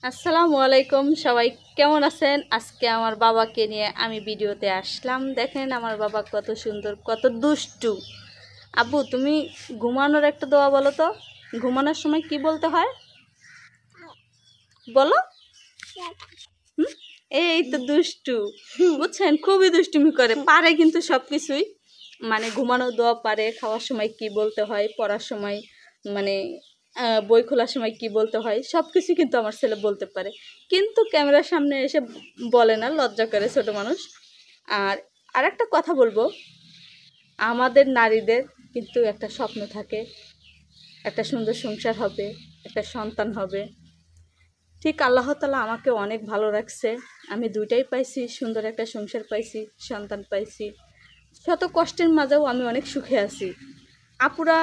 আসসালামু আলাইকুম সবাই কেমন আছেন। আজকে আমার বাবাকে নিয়ে আমি ভিডিওতে আসলাম। দেখেন আমার বাবা কত সুন্দর, কত দুষ্টু। আব্বু তুমি ঘুমানোর একটা দোয়া বলো তো, ঘুমানোর সময় কি বলতে হয় বলো। এই তো দুষ্টু, বুঝছেন, খুবই দুষ্টুমি করে, পারে কিন্তু সব কিছুই। মানে ঘুমানোর দোয়া পারে, খাওয়ার সময় কি বলতে হয়, পড়ার সময় মানে বই খোলার সময় কি বলতে হয়, সব কিছু কিন্তু আমার ছেলে বলতে পারে। কিন্তু ক্যামেরার সামনে এসে বলে না, লজ্জা করে, ছোট মানুষ। আর আরেকটা কথা বলবো, আমাদের নারীদের কিন্তু একটা স্বপ্ন থাকে, একটা সুন্দর সংসার হবে, একটা সন্তান হবে। ঠিক আল্লাহ তাআলা আমাকে অনেক ভালো রাখছে, আমি দুইটাই পাইছি, সুন্দর একটা সংসার পাইছি, সন্তান পাইছি। শত কষ্টের মাঝেও আমি অনেক সুখে আছি। আপুরা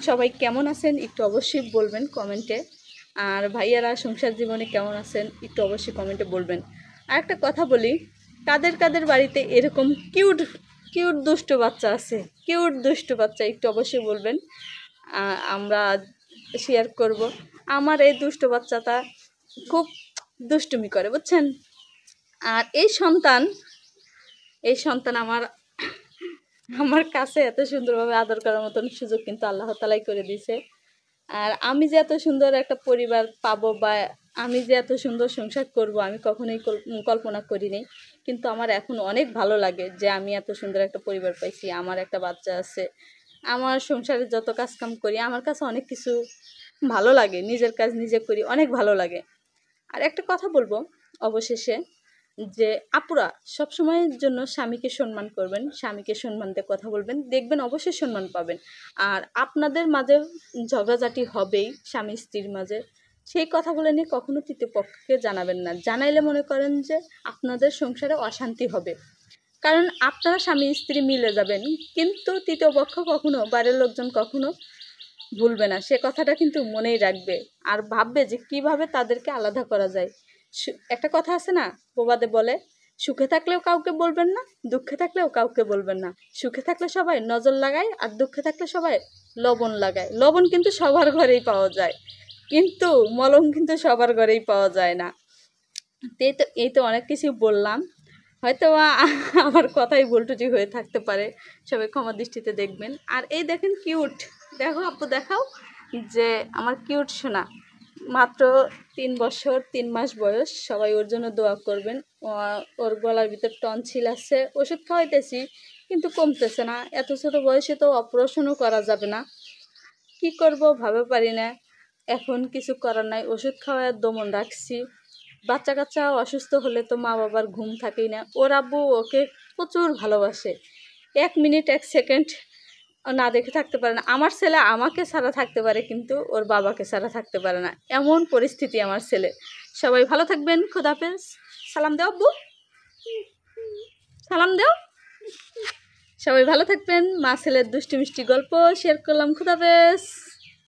সবাই কেমন আছেন একটু অবশ্যই বলবেন কমেন্টে। আর ভাইয়ারা সংসার জীবনে কেমন আছেন একটু অবশ্যই কমেন্টে বলবেন। আর একটা কথা বলি, কাদের কাদের বাড়িতে এরকম কিউট কিউট দুষ্ট বাচ্চা আছে, কিউট দুষ্ট বাচ্চা একটু অবশ্যই বলবেন, আমরা শেয়ার করব। আমার এই দুষ্ট বাচ্চাটা খুব দুষ্টুমি করে, বুঝছেন। আর এই সন্তান আমার আমার কাছে এত সুন্দরভাবে আদর করার মতন সুযোগ কিন্তু আল্লাহ তাআলাই করে দিয়েছে। আর আমি যে এত সুন্দর একটা পরিবার পাবো, বা আমি যে এত সুন্দর সংসার করব, আমি কখনোই কল্পনা করিনি। কিন্তু আমার এখন অনেক ভালো লাগে যে আমি এত সুন্দর একটা পরিবার পাইছি, আমার একটা বাচ্চা আছে, আমার সংসারে যত কাজ কাম করি আমার কাছে অনেক কিছু ভালো লাগে, নিজের কাজ নিজে করি, অনেক ভালো লাগে। আর একটা কথা বলবো অবশেষে, যে আপুরা সব সময়ের জন্য স্বামীকে সম্মান করবেন, স্বামীকে সম্মান দিয়ে কথা বলবেন, দেখবেন অবশ্যই সম্মান পাবেন। আর আপনাদের মাঝে ঝগড়াঝাটি হবেই স্বামী স্ত্রীর মাঝে, সেই কথাগুলো নিয়ে কখনো তৃতীয় পক্ষকে জানাবেন না। জানাইলে মনে করেন যে আপনাদের সংসারে অশান্তি হবে, কারণ আপনারা স্বামী স্ত্রী মিলে যাবেন, কিন্তু তৃতীয় পক্ষ কখনো, বাইরের লোকজন কখনো ভুলবে না, সে কথাটা কিন্তু মনেই রাখবে। আর ভাববে যে কিভাবে তাদেরকে আলাদা করা যায়। একটা কথা আছে না, প্রবাদে বলে, সুখে থাকলেও কাউকে বলবেন না, দুঃখে থাকলেও কাউকে বলবেন না। সুখে থাকলে সবাই নজর লাগায়, আর দুঃখে থাকলে সবাই লবণ লাগায়। লবণ কিন্তু সবার ঘরেই পাওয়া যায়, কিন্তু মলম কিন্তু সবার ঘরেই পাওয়া যায় না। এই তো অনেক কিছু বললাম, হয়তো আমার কথাই ভুলটুটি হয়ে থাকতে পারে, সবাই ক্ষমা দৃষ্টিতে দেখবেন। আর এই দেখেন কিউট, দেখো আপু দেখাও, যে আমার কিউট সোনা, মাত্র 3 বছর 3 মাস বয়স। সবাই ওর জন্য দোয়া করবেন। ওর গলার ভিতর টনসিল আছে, ওষুধ খাওয়াইতেছি কিন্তু কমতেছে না। এত ছোটো বয়সে তো অপারেশনও করা যাবে না, কি করব ভাবে পারি না। এখন কিছু করার নাই, ওষুধ খাওয়ার দমন রাখছি। বাচ্চা কাচ্চা অসুস্থ হলে তো মা বাবার ঘুম থাকেই না। ওর আব্বু ওকে প্রচুর ভালোবাসে, 1 মিনিট 1 সেকেন্ড না দেখে থাকতে পারে না। আমার ছেলে আমাকে ছাড়া থাকতে পারে, কিন্তু ওর বাবাকে ছাড়া থাকতে পারে না, এমন পরিস্থিতি আমার ছেলে। সবাই ভালো থাকবেন, খোদা হাফেজ। সালাম দাও আব্বু, সালাম দাও। সবাই ভালো থাকবেন। মা ছেলের দুষ্টি মিষ্টি গল্প শেয়ার করলাম, খোদা হাফেজ।